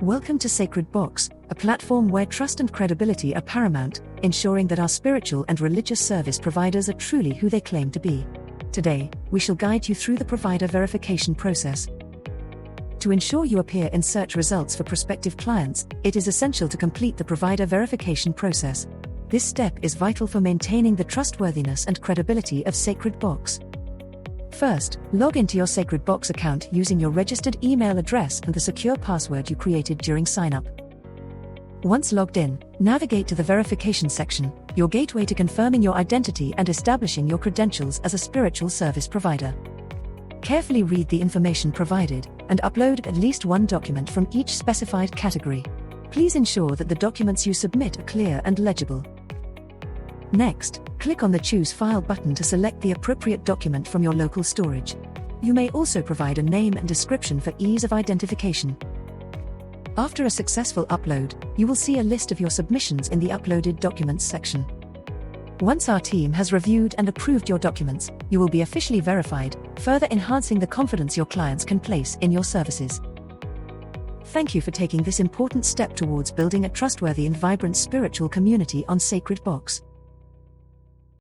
Welcome to SacredBox, a platform where trust and credibility are paramount, ensuring that our spiritual and religious service providers are truly who they claim to be. Today, we shall guide you through the provider verification process. To ensure you appear in search results for prospective clients, it is essential to complete the provider verification process. This step is vital for maintaining the trustworthiness and credibility of SacredBox. First, log into your SacredBox account using your registered email address and the secure password you created during sign-up. Once logged in, navigate to the verification section, your gateway to confirming your identity and establishing your credentials as a spiritual service provider. Carefully read the information provided, and upload at least one document from each specified category. Please ensure that the documents you submit are clear and legible. Next, click on the Choose File button to select the appropriate document from your local storage. You may also provide a name and description for ease of identification. After a successful upload, you will see a list of your submissions in the Uploaded Documents section. Once our team has reviewed and approved your documents, you will be officially verified, further enhancing the confidence your clients can place in your services. Thank you for taking this important step towards building a trustworthy and vibrant spiritual community on SacredBox.